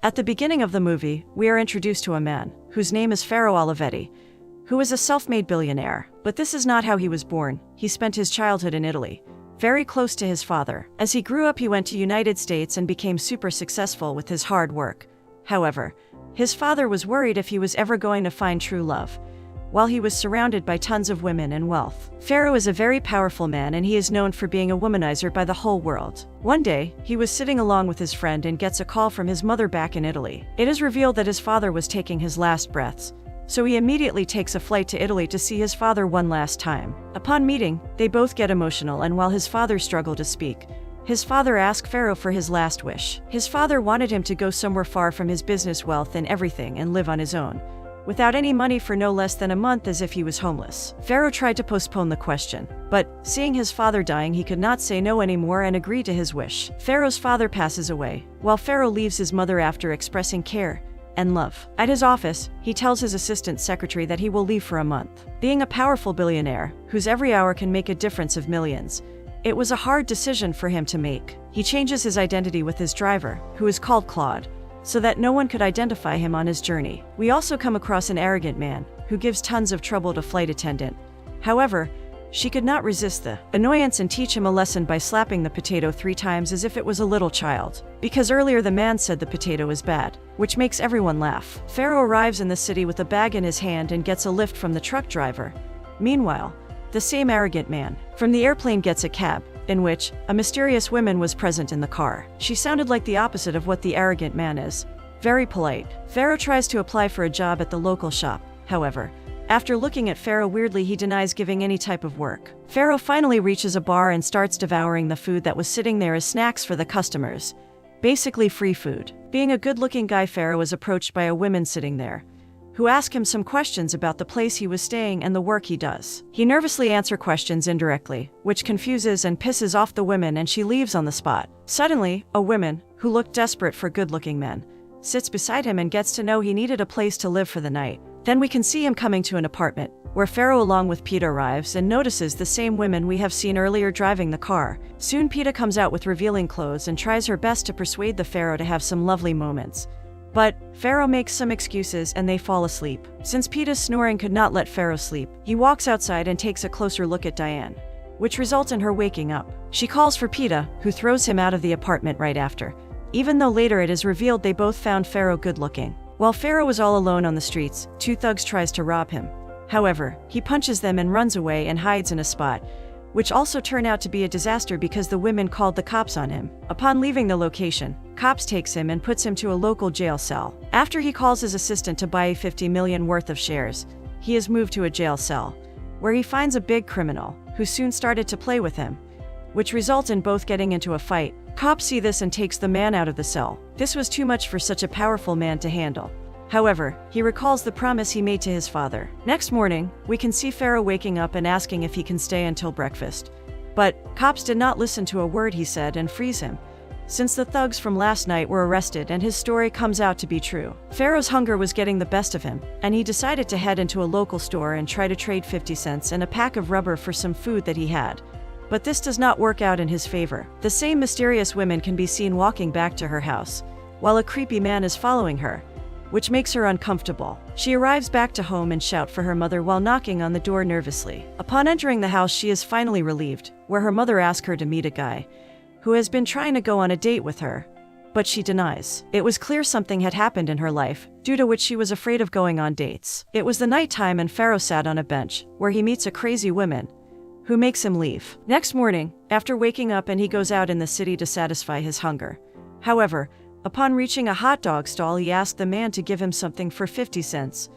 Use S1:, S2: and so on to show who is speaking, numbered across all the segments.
S1: At the beginning of the movie, we are introduced to a man, whose name is Pharaoh Olivetti, who is a self-made billionaire. But this is not how he was born. He spent his childhood in Italy, very close to his father. As he grew up, he went to United States and became super successful with his hard work. However, his father was worried if he was ever going to find true love, while he was surrounded by tons of women and wealth. Pharaoh is a very powerful man, and he is known for being a womanizer by the whole world. One day, he was sitting along with his friend and gets a call from his mother back in Italy. It is revealed that his father was taking his last breaths, so he immediately takes a flight to Italy to see his father one last time. Upon meeting, they both get emotional, and while his father struggled to speak, his father asked Pharaoh for his last wish. His father wanted him to go somewhere far from his business wealth and everything and live on his own, without any money for no less than a month, as if he was homeless. Pharaoh tried to postpone the question, but seeing his father dying, he could not say no anymore and agreed to his wish. Pharaoh's father passes away, while Pharaoh leaves his mother after expressing care and love. At his office, he tells his assistant secretary that he will leave for a month. Being a powerful billionaire, whose every hour can make a difference of millions, it was a hard decision for him to make. He changes his identity with his driver, who is called Claude, so that no one could identify him on his journey. We also come across an arrogant man, who gives tons of trouble to flight attendant. However, she could not resist the annoyance and teach him a lesson by slapping the potato 3 times as if it was a little child. Because earlier the man said the potato is bad, which makes everyone laugh. Pharaoh arrives in the city with a bag in his hand and gets a lift from the truck driver. Meanwhile, the same arrogant man from the airplane gets a cab, in which a mysterious woman was present in the car. She sounded like the opposite of what the arrogant man is. Very polite. Pharaoh tries to apply for a job at the local shop. However, after looking at Pharaoh weirdly, he denies giving any type of work. Pharaoh finally reaches a bar and starts devouring the food that was sitting there as snacks for the customers. Basically free food. Being a good-looking guy, Pharaoh was approached by a woman sitting there, who asked him some questions about the place he was staying and the work he does. He nervously answers questions indirectly, which confuses and pisses off the woman, and she leaves on the spot. Suddenly, a woman, who looked desperate for good-looking men, sits beside him and gets to know he needed a place to live for the night. Then we can see him coming to an apartment, where Pharaoh along with Peta arrives and notices the same women we have seen earlier driving the car. Soon Peta comes out with revealing clothes and tries her best to persuade the Pharaoh to have some lovely moments. But Pharaoh makes some excuses and they fall asleep. Since Peta's snoring could not let Pharaoh sleep, he walks outside and takes a closer look at Diane, which results in her waking up. She calls for Peta, who throws him out of the apartment right after, even though later it is revealed they both found Pharaoh good-looking. While Pharaoh was all alone on the streets, 2 thugs tries to rob him. However, he punches them and runs away and hides in a spot, which also turned out to be a disaster because the women called the cops on him. Upon leaving the location, cops takes him and puts him to a local jail cell. After he calls his assistant to buy 50 million worth of shares, he is moved to a jail cell, where he finds a big criminal, who soon started to play with him, which results in both getting into a fight. Cops see this and takes the man out of the cell. This was too much for such a powerful man to handle. However, he recalls the promise he made to his father. Next morning, we can see Pharaoh waking up and asking if he can stay until breakfast. But cops did not listen to a word he said and freeze him, since the thugs from last night were arrested and his story comes out to be true. Pharaoh's hunger was getting the best of him, and he decided to head into a local store and try to trade 50 cents and a pack of rubber for some food that he had. But this does not work out in his favor. The same mysterious woman can be seen walking back to her house, while a creepy man is following her, which makes her uncomfortable. She arrives back to home and shouts for her mother while knocking on the door nervously. Upon entering the house, she is finally relieved, where her mother asks her to meet a guy who has been trying to go on a date with her, but she denies. It was clear something had happened in her life, due to which she was afraid of going on dates. It was the nighttime and Pharaoh sat on a bench, where he meets a crazy woman, who makes him leave. Next morning, after waking up, and he goes out in the city to satisfy his hunger. However, upon reaching a hot dog stall, he asked the man to give him something for 50 cents,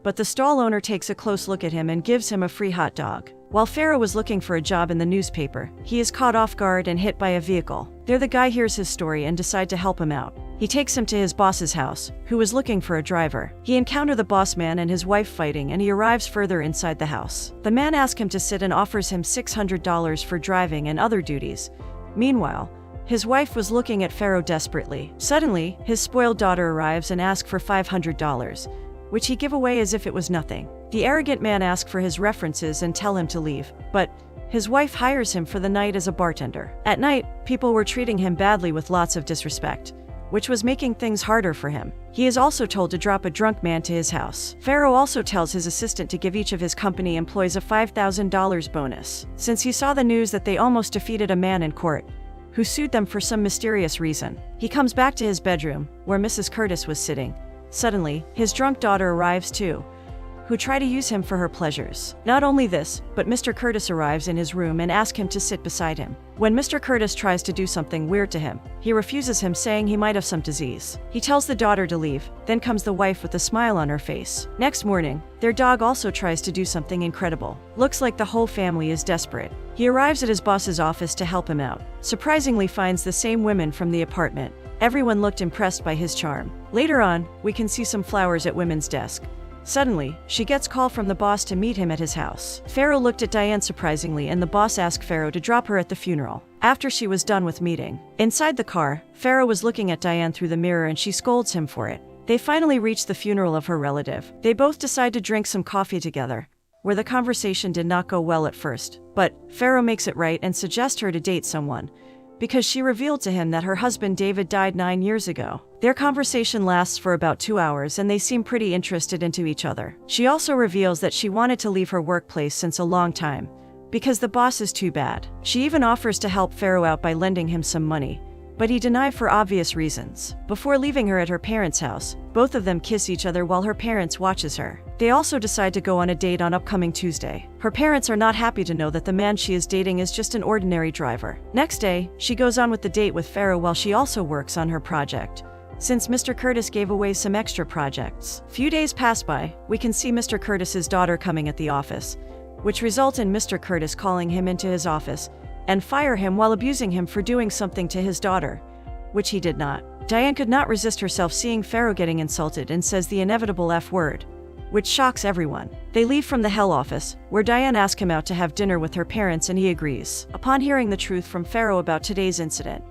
S1: but the stall owner takes a close look at him and gives him a free hot dog. While Pharaoh was looking for a job in the newspaper, he is caught off guard and hit by a vehicle. There the guy hears his story and decides to help him out. He takes him to his boss's house, who is looking for a driver. He encounters the boss man and his wife fighting, and he arrives further inside the house. The man asks him to sit and offers him $600 for driving and other duties. Meanwhile, his wife was looking at Pharaoh desperately. Suddenly, his spoiled daughter arrives and asks for $500, which he give away as if it was nothing. The arrogant man asks for his references and tell him to leave, but his wife hires him for the night as a bartender. At night, people were treating him badly with lots of disrespect, which was making things harder for him. He is also told to drop a drunk man to his house. Pharaoh also tells his assistant to give each of his company employees a $5,000 bonus, since he saw the news that they almost defeated a man in court who sued them for some mysterious reason. He comes back to his bedroom, where Mrs. Curtis was sitting. Suddenly, his drunk daughter arrives too, who try to use him for her pleasures. Not only this, but Mr. Curtis arrives in his room and asks him to sit beside him. When Mr. Curtis tries to do something weird to him, he refuses him, saying he might have some disease. He tells the daughter to leave, then comes the wife with a smile on her face. Next morning, their dog also tries to do something incredible. Looks like the whole family is desperate. He arrives at his boss's office to help him out. Surprisingly finds the same women from the apartment. Everyone looked impressed by his charm. Later on, we can see some flowers at women's desk. Suddenly, she gets call from the boss to meet him at his house. Pharaoh looked at Diane surprisingly, and the boss asked Pharaoh to drop her at the funeral. After she was done with meeting, inside the car, Pharaoh was looking at Diane through the mirror and she scolds him for it. They finally reach the funeral of her relative. They both decide to drink some coffee together, where the conversation did not go well at first. But Pharaoh makes it right and suggests her to date someone, because she revealed to him that her husband David died 9 years ago. Their conversation lasts for about 2 hours and they seem pretty interested into each other. She also reveals that she wanted to leave her workplace since a long time, because the boss is too bad. She even offers to help Pharaoh out by lending him some money, but he denied for obvious reasons. Before leaving her at her parents' house, both of them kiss each other while her parents watches her. They also decide to go on a date on upcoming Tuesday. Her parents are not happy to know that the man she is dating is just an ordinary driver. Next day, she goes on with the date with Pharaoh while she also works on her project, since Mr. Curtis gave away some extra projects. Few days pass by, we can see Mr. Curtis's daughter coming at the office, which result in Mr. Curtis calling him into his office and fire him while abusing him for doing something to his daughter, which he did not. Diane could not resist herself seeing Pharaoh getting insulted and says the inevitable F word, which shocks everyone. They leave from the hell office, where Diane asks him out to have dinner with her parents and he agrees. Upon hearing the truth from Pharaoh about today's incident,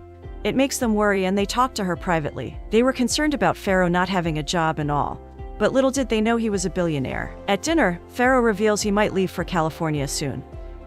S1: it makes them worry and they talk to her privately. They were concerned about Pharaoh not having a job and all, but little did they know he was a billionaire. At dinner, Pharaoh reveals he might leave for California soon,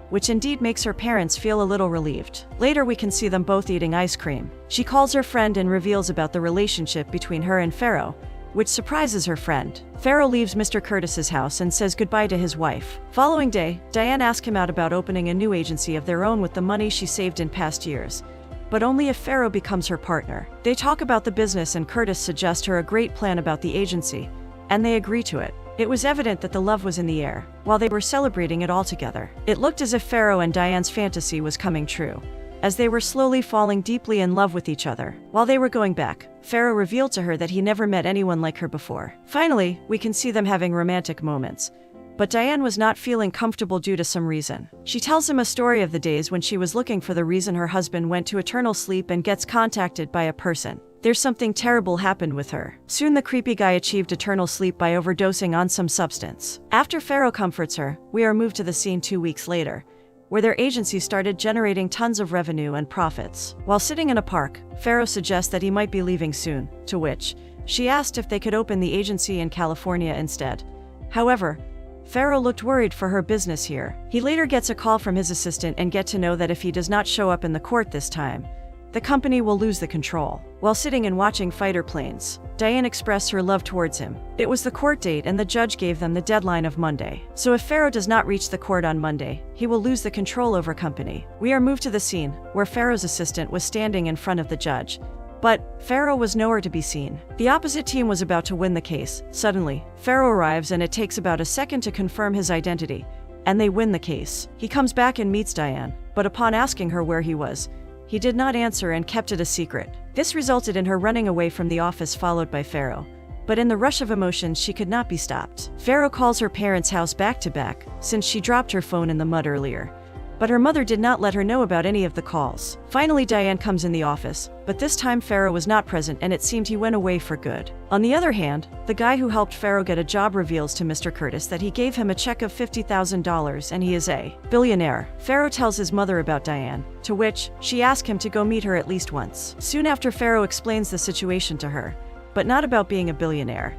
S1: which indeed makes her parents feel a little relieved. Later we can see them both eating ice cream. She calls her friend and reveals about the relationship between her and Pharaoh, which surprises her friend. Pharaoh leaves Mr. Curtis's house and says goodbye to his wife. Following day, Diane asks him out about opening a new agency of their own with the money she saved in past years, but only if Pharaoh becomes her partner. They talk about the business and Curtis suggests her a great plan about the agency, and they agree to it. It was evident that the love was in the air, while they were celebrating it all together. It looked as if Pharaoh and Diane's fantasy was coming true, as they were slowly falling deeply in love with each other. While they were going back, Pharaoh revealed to her that he never met anyone like her before. Finally, we can see them having romantic moments, but Diane was not feeling comfortable due to some reason. She tells him a story of the days when she was looking for the reason her husband went to eternal sleep and gets contacted by a person. There's something terrible happened with her. Soon the creepy guy achieved eternal sleep by overdosing on some substance. After Pharaoh comforts her, we are moved to the scene 2 weeks later, where their agency started generating tons of revenue and profits. While sitting in a park, Pharaoh suggests that he might be leaving soon, to which she asked if they could open the agency in California instead. However, Pharaoh looked worried for her business here. He later gets a call from his assistant and get to know that if he does not show up in the court this time, the company will lose the control. While sitting and watching fighter planes, Diane expressed her love towards him. It was the court date and the judge gave them the deadline of Monday. So if Pharaoh does not reach the court on Monday, he will lose the control over company. We are moved to the scene, where Pharaoh's assistant was standing in front of the judge, but Pharaoh was nowhere to be seen. The opposite team was about to win the case. Suddenly, Pharaoh arrives and it takes about a second to confirm his identity, and they win the case. He comes back and meets Diane, but upon asking her where he was, he did not answer and kept it a secret. This resulted in her running away from the office followed by Pharaoh, but in the rush of emotions she could not be stopped. Pharaoh calls her parents' house back to back, since she dropped her phone in the mud earlier, but her mother did not let her know about any of the calls. Finally, Diane comes in the office, but this time Pharaoh was not present and it seemed he went away for good. On the other hand, the guy who helped Pharaoh get a job reveals to Mr. Curtis that he gave him a check of $50,000 and he is a billionaire. Pharaoh tells his mother about Diane, to which she asks him to go meet her at least once. Soon after, Pharaoh explains the situation to her, but not about being a billionaire.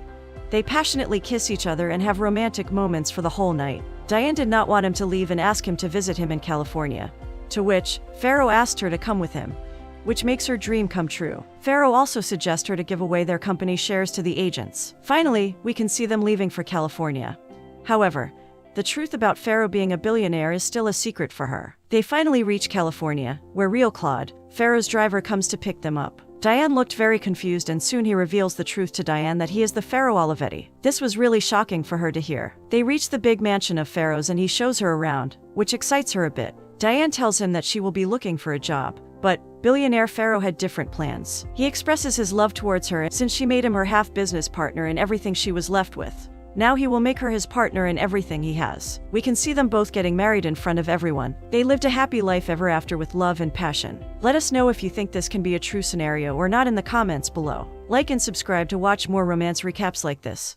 S1: They passionately kiss each other and have romantic moments for the whole night. Diane did not want him to leave and asked him to visit him in California, to which Pharaoh asked her to come with him, which makes her dream come true. Pharaoh also suggests her to give away their company shares to the agents. Finally, we can see them leaving for California. However, the truth about Pharaoh being a billionaire is still a secret for her. They finally reach California, where real Claude, Pharaoh's driver, comes to pick them up. Diane looked very confused, and soon he reveals the truth to Diane that he is the Pharaoh Olivetti. This was really shocking for her to hear. They reach the big mansion of Pharaoh's and he shows her around, which excites her a bit. Diane tells him that she will be looking for a job, but billionaire Pharaoh had different plans. He expresses his love towards her since she made him her half-business partner in everything she was left with. Now he will make her his partner in everything he has. We can see them both getting married in front of everyone. They lived a happy life ever after with love and passion. Let us know if you think this can be a true scenario or not in the comments below. Like and subscribe to watch more romance recaps like this.